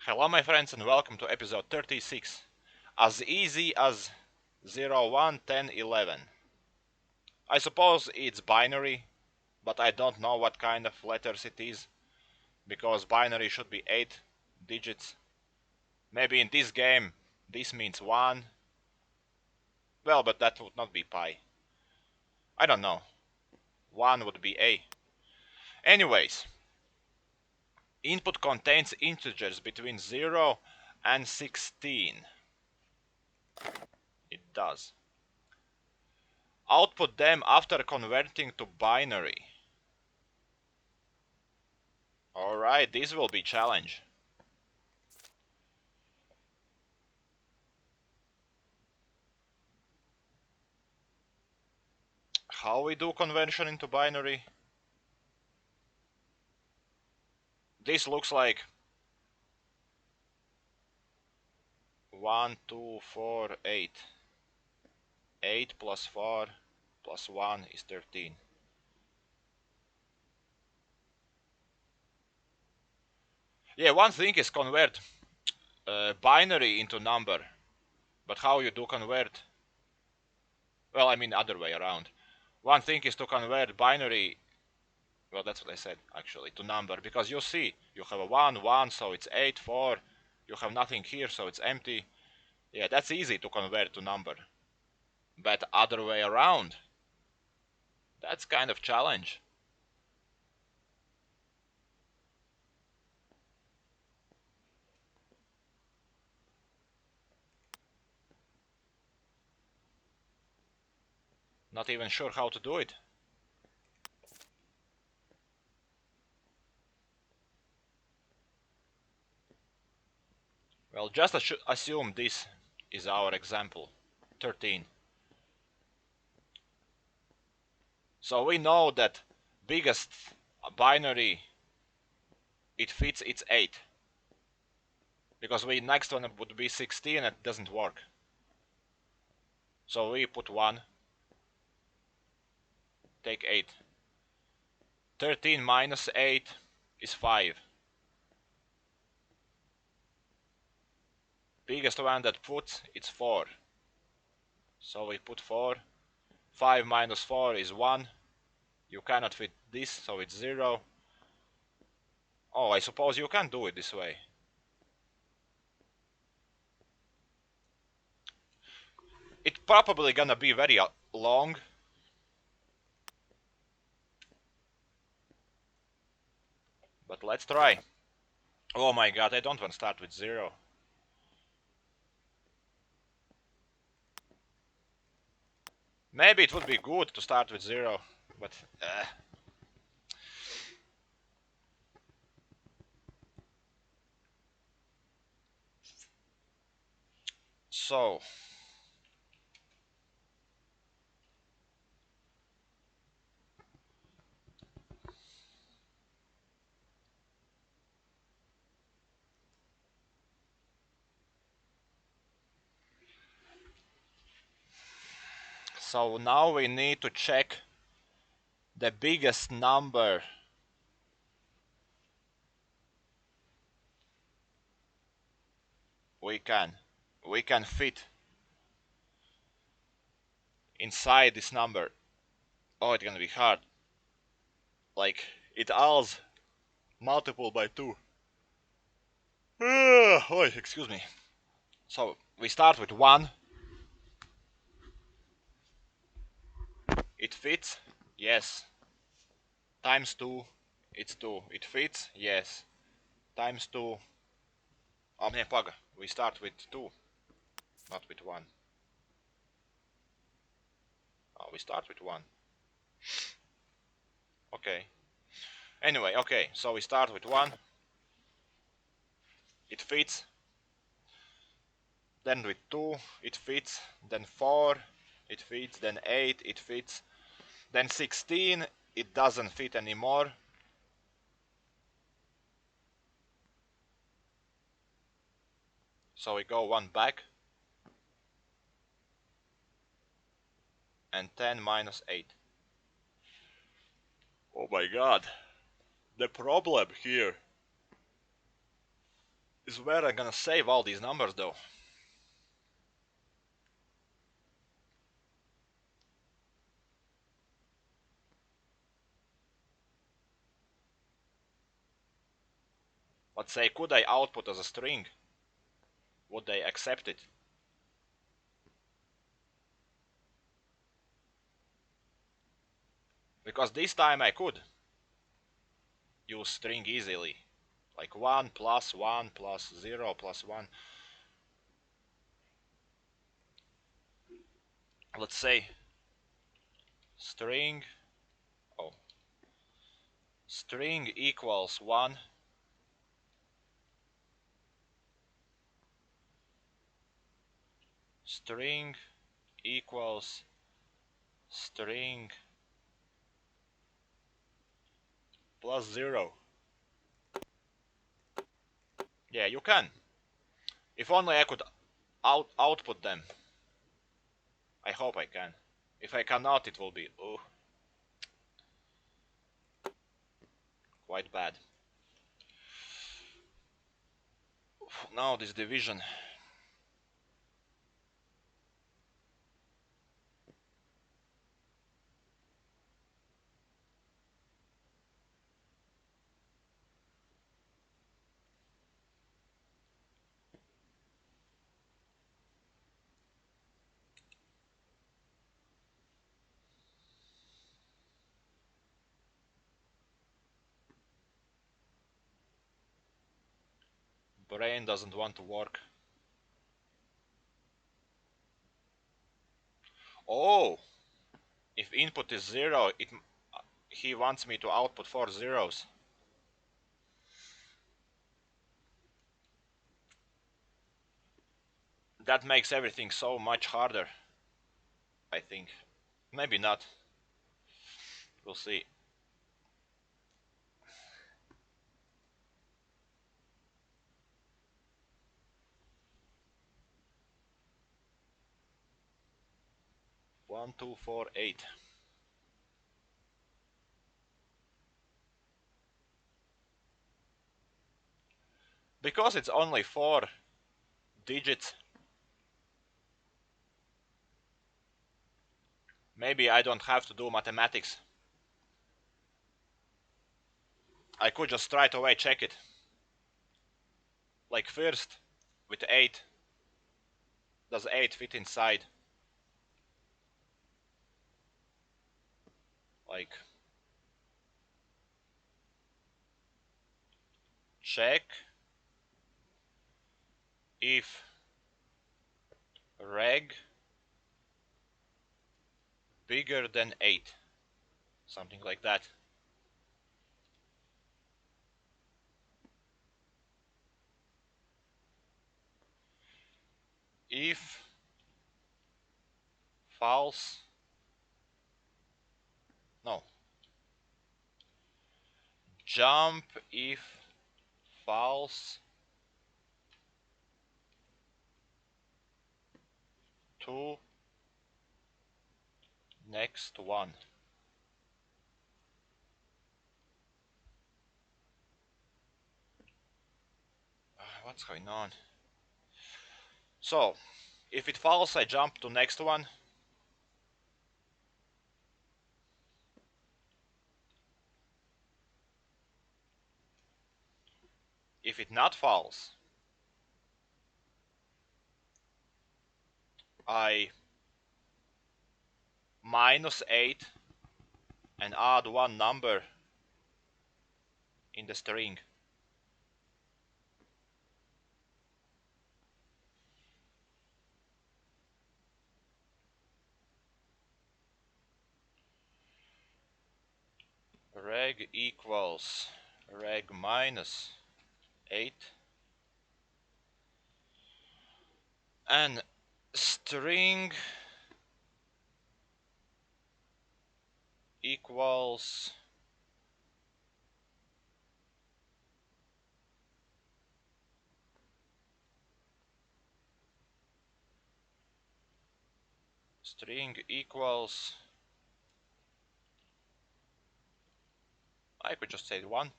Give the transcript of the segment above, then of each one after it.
Hello my friends and welcome to episode 36. As easy as 0, 1, 10, 11. I suppose it's binary, but I don't know what kind of letters it is, because binary should be 8 digits. Maybe in this game this means 1. Well, but that would not be pi. I don't know. 1 would be A. Anyways, input contains integers between 0 and 16. It does. Output them after converting to binary. Alright, this will be challenge. How we do conversion into binary? This looks like 1, 2, 4, 8. 8 plus 4 plus 1 is 13. Yeah, one thing is convert binary into number. But how you do convert? Well, I mean other way around. One thing is to convert binary, well that's what I said actually, to number. Because you see, you have a 1, 1, so it's 8, 4. You have nothing here, so it's empty. Yeah, that's easy to convert to number. But other way around, that's kind of challenge. Not even sure how to do it. Well, just assume this is our example. 13. So we know that biggest binary, it fits, it's 8. Because we next one would be 16, it doesn't work. So we put 1, take 8. 13 minus 8 is 5. Biggest one that puts, it's 4. So we put 4. 5 minus 4 is 1. You cannot fit this, so it's 0. Oh, I suppose you can do it this way. It's probably gonna be very long. But let's try. Oh my god, I don't want to start with 0. Maybe it would be good to start with 0, but So now we need to check the biggest number we can fit inside this number. Oh, it's gonna be hard. Like, it alls multiple by 2. Oh, excuse me. So we start with 1. It fits? Yes. Times 2, it's 2. It fits? Yes. Times 2. Oh, ne, paga. We start with 2, not with 1. Oh, we start with 1. Okay. Anyway, okay. So we start with 1. It fits. Then with 2, it fits. Then 4, it fits. Then 8, it fits. Then 16, it doesn't fit anymore. So we go 1 back. And 10 minus 8. Oh my god. The problem here is where I'm gonna save all these numbers though. Let's say, could I output as a string? Would they accept it? Because this time I could use string easily. Like 1 plus 1 plus 0 plus 1. Let's say string, oh, string equals 1, string equals string plus 0. Yeah, you can. If only I could output them. I hope I can. If I cannot, it will be quite bad. Now this division. Brain doesn't want to work. Oh, if input is 0, he wants me to output 4 zeros. That makes everything so much harder, I think. Maybe not. We'll see. One, two, four, 8. Because it's only 4 digits, maybe I don't have to do mathematics. I could just straight away check it. Like first, with 8, does 8 fit inside? Like, check if reg bigger than 8. Something like that. If false, no, jump if false to next one. What's going on? So, if it falls, I jump to next one. If it not falls, I minus 8 and add one number in the string. Reg equals reg minus 8 and string equals string equals, I could just say 1.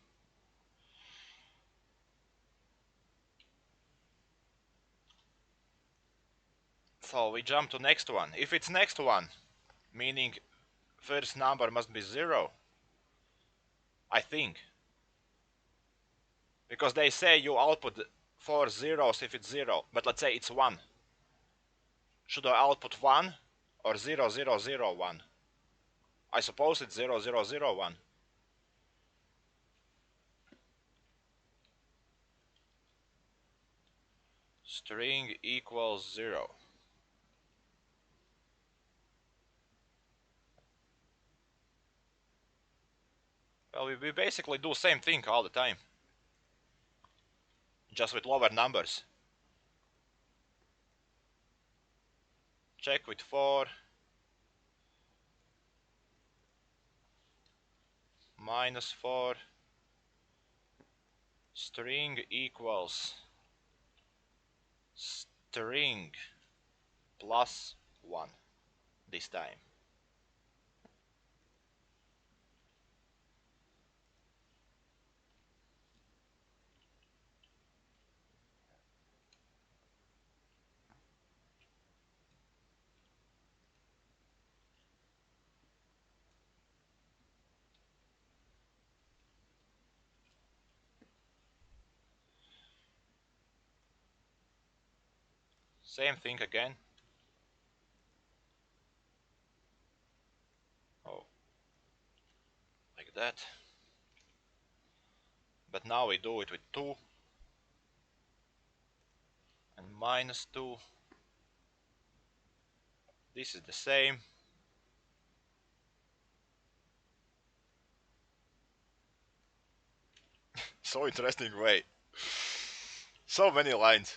So we jump to next one. If it's next one, meaning first number must be 0, I think. Because they say you output 4 zeros if it's 0, but let's say it's 1. Should I output 1 or 0001? I suppose it's 0001. String equals 0. Well, we basically do same thing all the time, just with lower numbers. Check with 4, minus 4, string equals string plus 1 this time. Same thing again. Oh, like that. But now we do it with 2 and minus 2. This is the same. So interesting way. So many lines.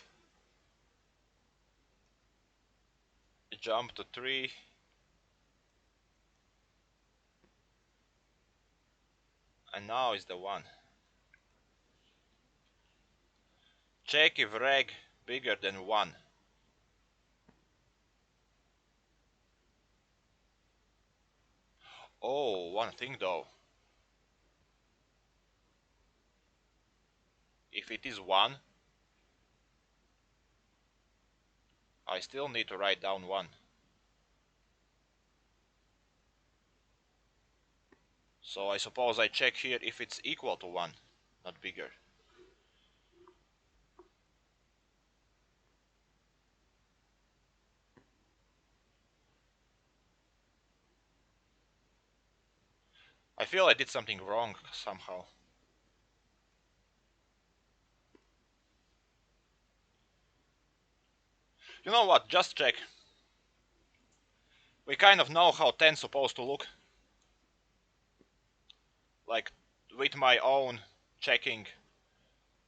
Jump to 3. And now is the 1. Check if reg bigger than 1. Oh, one thing though. If it is 1, I still need to write down 1. So I suppose I check here if it's equal to 1, not bigger. I feel I did something wrong somehow. You know what, just check. We kind of know how 10's supposed to look. Like, with my own checking,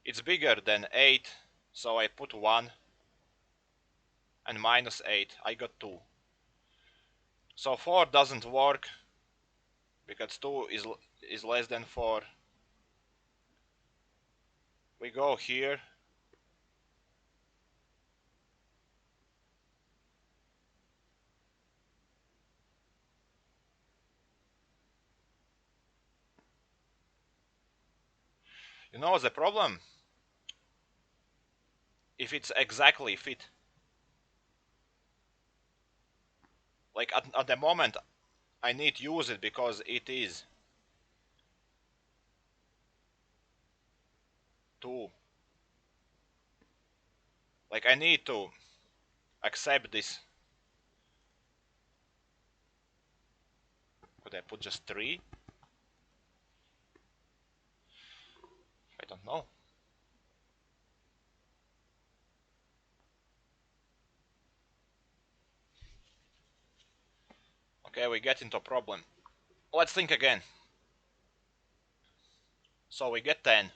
it's bigger than 8, so I put 1. And minus 8, I got 2. So 4 doesn't work, because 2 is less than 4. We go here. You know the problem? If it's exactly fit. Like at the moment, I need to use it because it is 2. Like I need to accept this. Could I put just 3? I don't know. Okay, we get into a problem. Let's think again. So we get 10.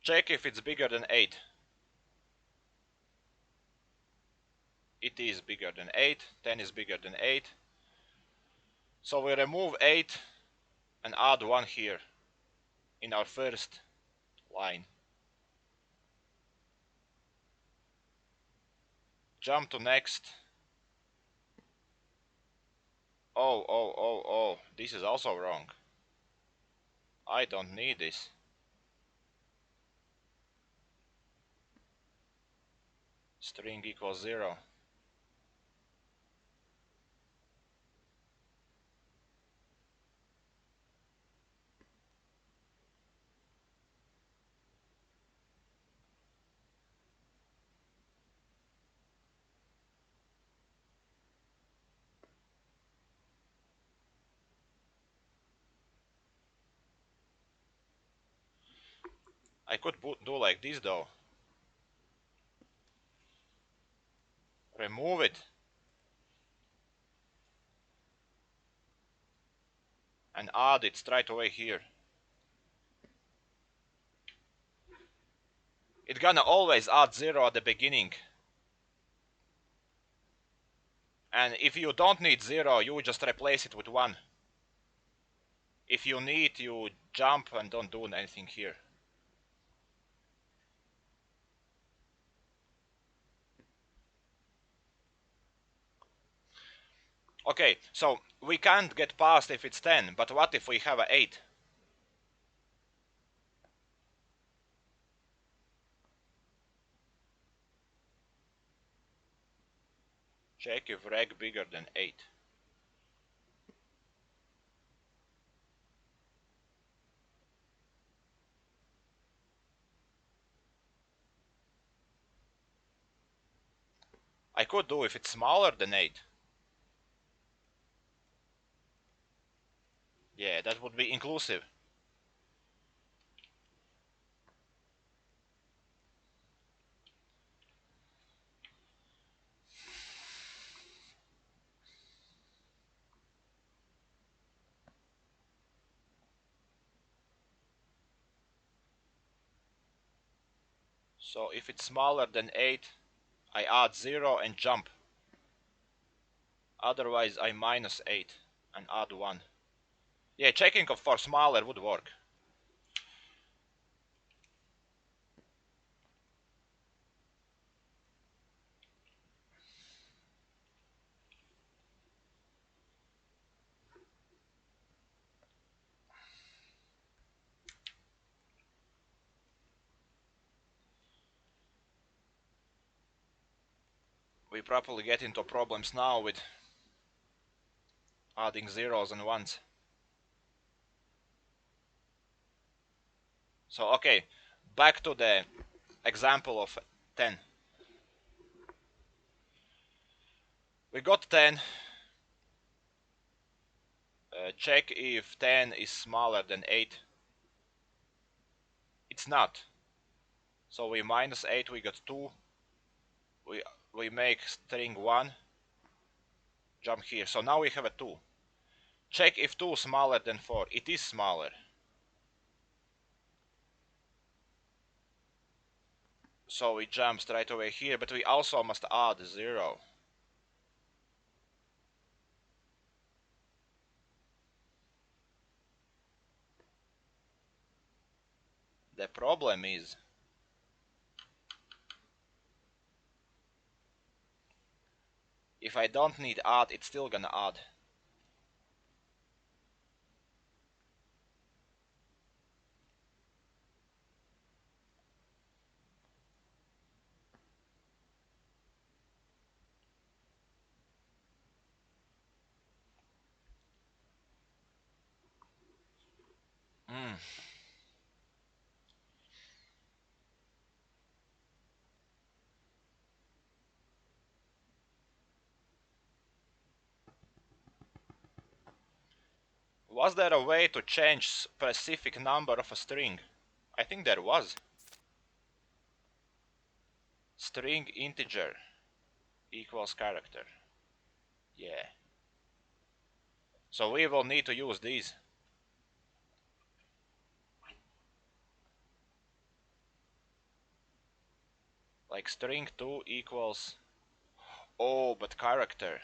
Check if it's bigger than 8. It is bigger than 8. 10 is bigger than 8. So we remove 8 and add 1 here in our first line. Jump to next. Oh, this is also wrong. I don't need this. String equals 0. I could do like this though. Remove it and add it straight away here. It's gonna always add 0 at the beginning. And if you don't need 0, you just replace it with 1. If you need, you jump and don't do anything here. Okay, so we can't get past if it's 10, but what if we have a 8? Check if reg bigger than 8. I could do if it's smaller than 8. Yeah, that would be inclusive. So if it's smaller than 8, I add 0 and jump. Otherwise I minus 8 and add 1. Yeah, checking for smaller would work. We probably get into problems now with adding zeros and ones. So okay, back to the example of 10. We got 10. Check if 10 is smaller than 8. It's not. So we minus 8, we got 2. We make string 1. Jump here. So now we have a 2. Check if 2 is smaller than 4. It is smaller. So we jump straight away here, but we also must add 0. The problem is if I don't need add, it's still gonna add. Mm. Was there a way to change specific number of a string? I think there was. String integer equals character. Yeah. So we will need to use these. Like string 2 equals... Oh, but character.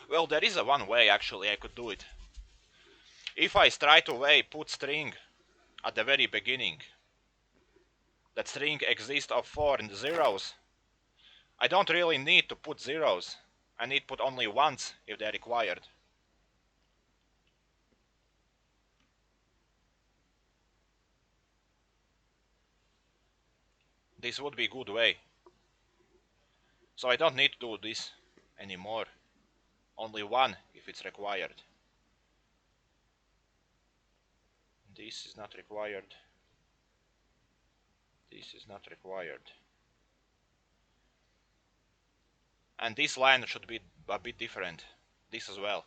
Well, there is a one way actually I could do it. If I straight away put string at the very beginning, that string exists of 4 and zeros, I don't really need to put zeros. I need to put only ones if they're required. This would be a good way. So I don't need to do this anymore. Only one if it's required. This is not required. This is not required. And this line should be a bit different. This as well.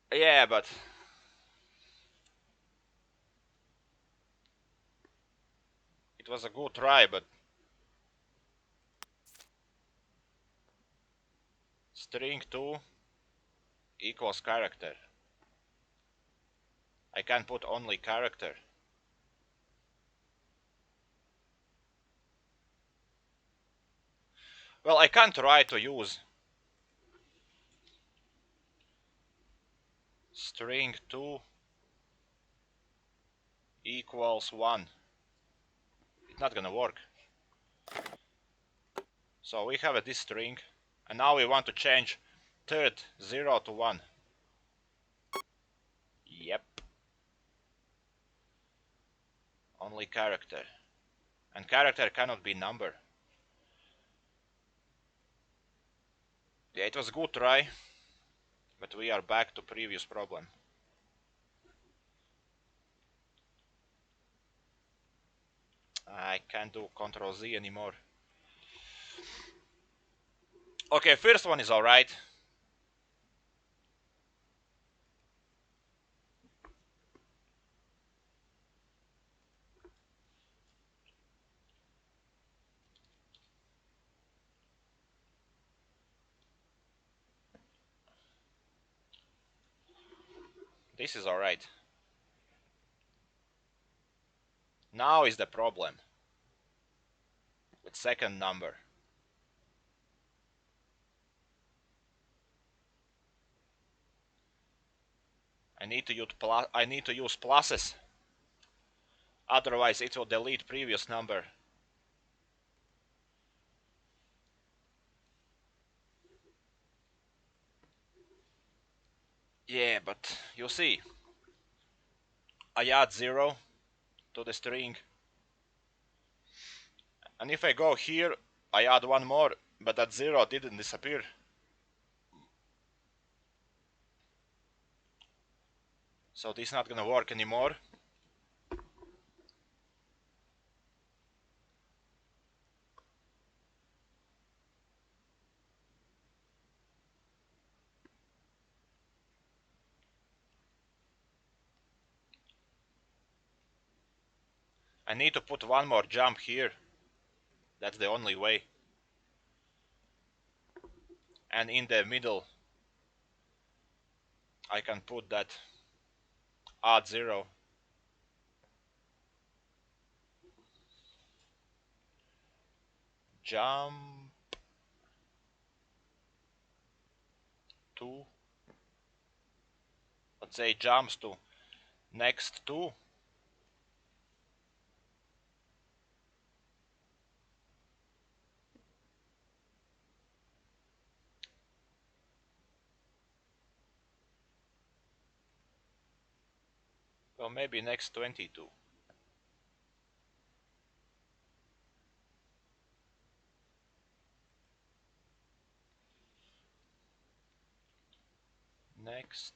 Yeah, but it was a good try, but string 2 equals character. I can put only character. Well, I can try to use string 2 equals 1. It's not gonna work. So we have this string, and now we want to change third 0 to 1. Yep. Only character. And character cannot be number. Yeah, it was a good try, but we are back to previous problem. I can't do Ctrl Z anymore. Okay, first one is alright. This is alright. Now is the problem with second number. I need to use pluses. Otherwise it will delete previous number. Yeah, but you see, I add 0 to the string. And if I go here, I add one more, but that 0 didn't disappear. So this is not gonna work anymore. I need to put one more jump here. That's the only way. And in the middle, I can put that add 0. Jump to, let's say jumps to next 2. Well, maybe next 22. Next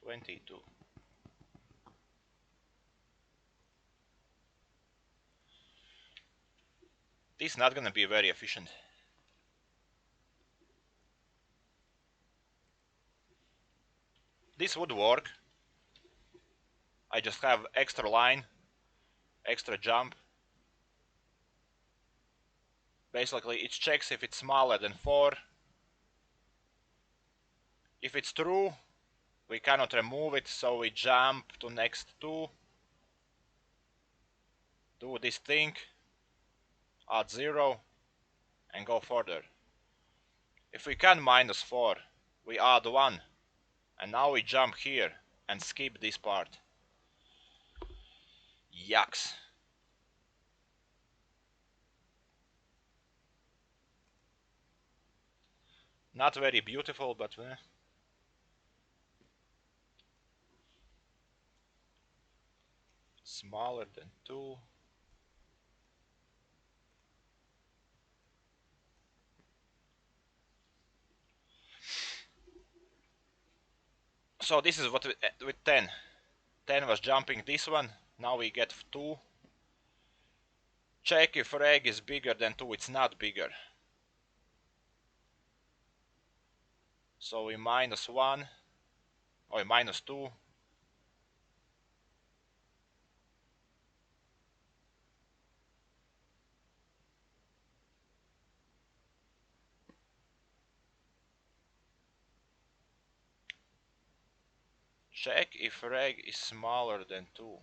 22. This is not gonna be very efficient. This would work. I just have extra line, extra jump. Basically, it checks if it's smaller than 4. If it's true, we cannot remove it, so we jump to next 2. Do this thing, add 0, and go further. If we can minus 4, we add 1. And now we jump here and skip this part. Yucks. Not very beautiful, but smaller than 2. So this is what with 10. 10 was jumping this one. Now we get 2. Check if reg is bigger than 2. It's not bigger. So we minus 1. Or minus 2. Check if reg is smaller than 2.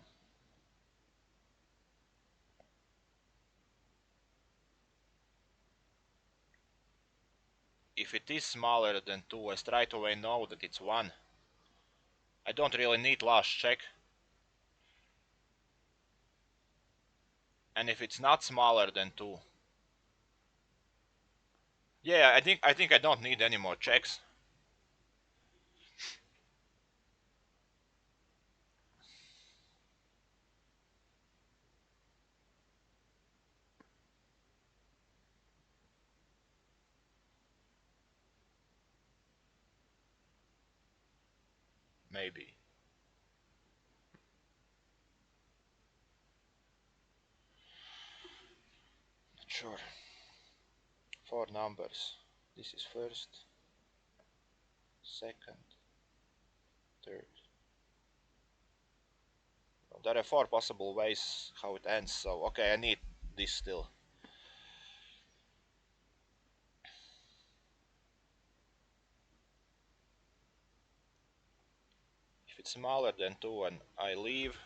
If it is smaller than 2, I straight away know that it's 1. I don't really need last check. And if it's not smaller than 2, yeah, I think I don't need any more checks. Maybe. Not sure. 4 numbers. This is first, second, third. There are 4 possible ways how it ends, so okay, I need this still. If it's smaller than 2 and I leave,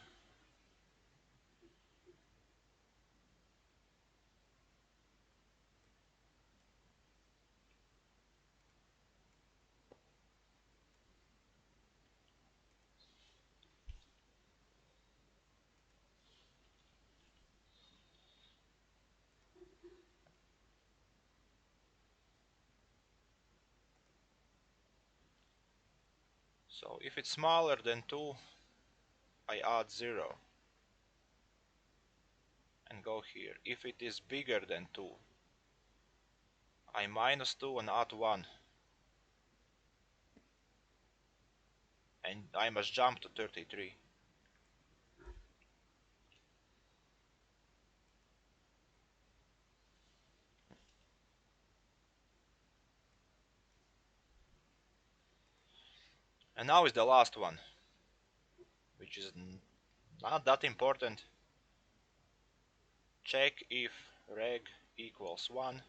so if it's smaller than 2, I add 0 and go here. If it is bigger than 2, I minus 2 and add 1. And I must jump to 33. And now is the last one, which is not that important. Check if reg equals 1.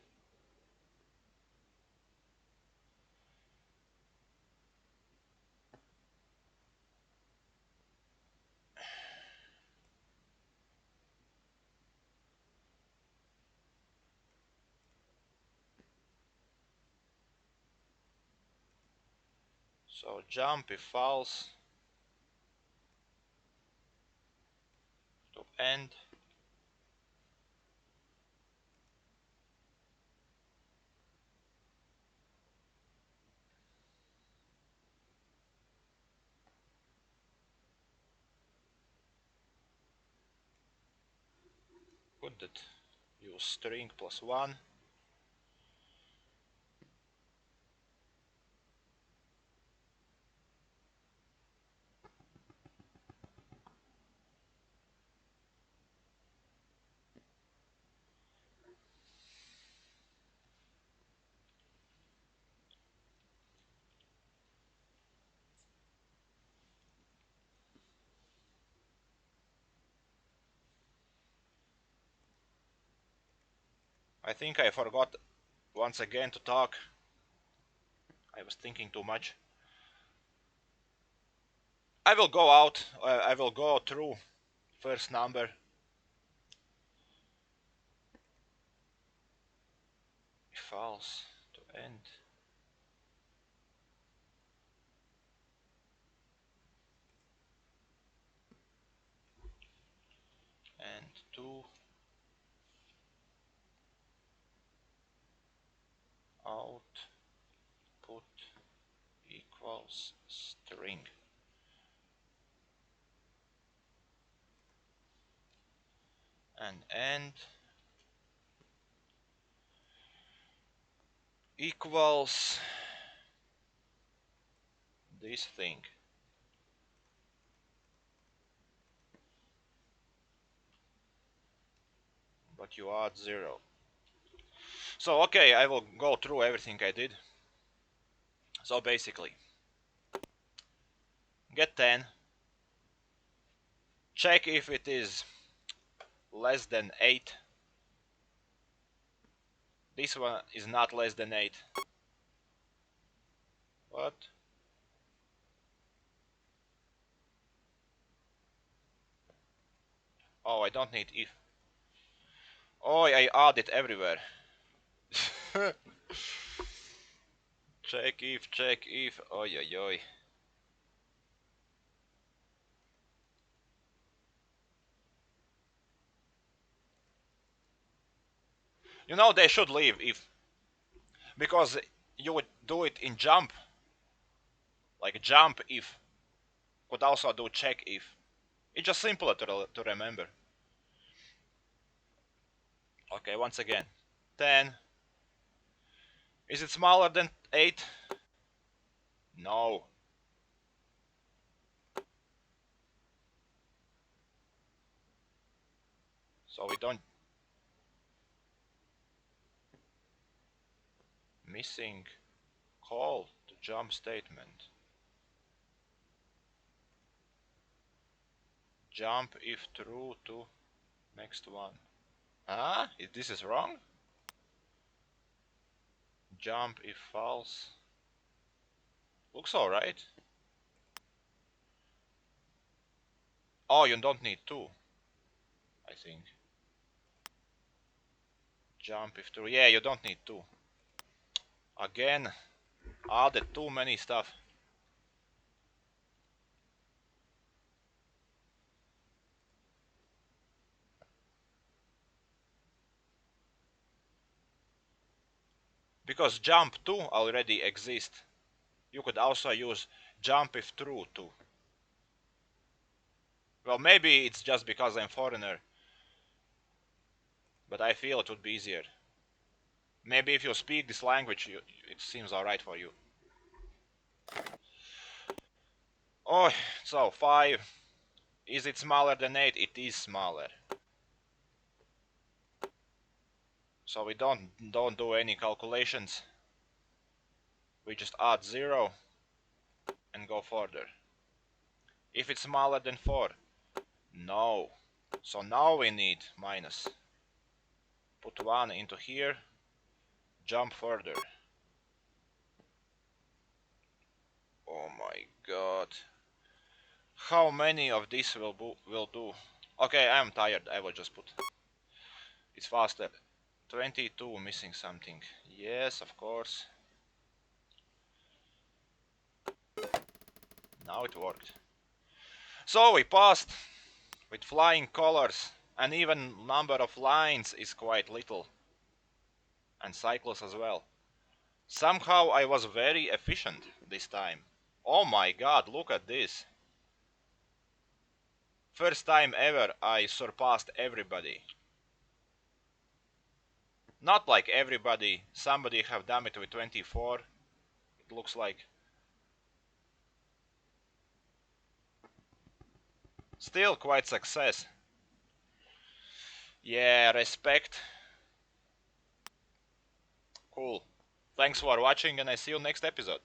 So jump if false to end. Put that use string plus 1. I think I forgot once again to talk. I was thinking too much. I will go out, I will go through first number. False to end. And 2 output equals string. and end equals this thing. But you add 0. So okay, I will go through everything I did. So basically, get 10, check if it is less than 8. This one is not less than 8. What? Oh, I don't need if. Oh, I add it everywhere. Check if, check if. Oi, oi, oi. You know, they should leave if. Because you would do it in jump. Like jump if. Could also do check if. It's just simpler to remember. Okay, once again. 10. Is it smaller than 8? No. So we don't. Missing call to jump statement. Jump if true to next one. Ah, this is wrong? Jump if false. Looks alright. Oh, you don't need 2, I think. Jump if true. Yeah, you don't need 2. Again, added too many stuff. Because jump 2 already exists. You could also use jump if true too. Well, maybe it's just because I'm foreigner, but I feel it would be easier. Maybe if you speak this language, it seems alright for you. Oh, so 5. Is it smaller than 8? It is smaller. So we don't do any calculations. We just add 0 and go further. If it's smaller than 4, no. So now we need minus. Put 1 into here, jump further. Oh my god. How many of this will do? Okay, I'm tired. I will just put. It's faster. 22 missing something. Yes, of course. Now it worked. So we passed with flying colors, and even number of lines is quite little. And cycles as well. Somehow I was very efficient this time. Oh my god, look at this. First time ever I surpassed everybody. Not like everybody, somebody have done it with 24, it looks like. Still quite success. Yeah, respect. Cool. Thanks for watching and I see you next episode.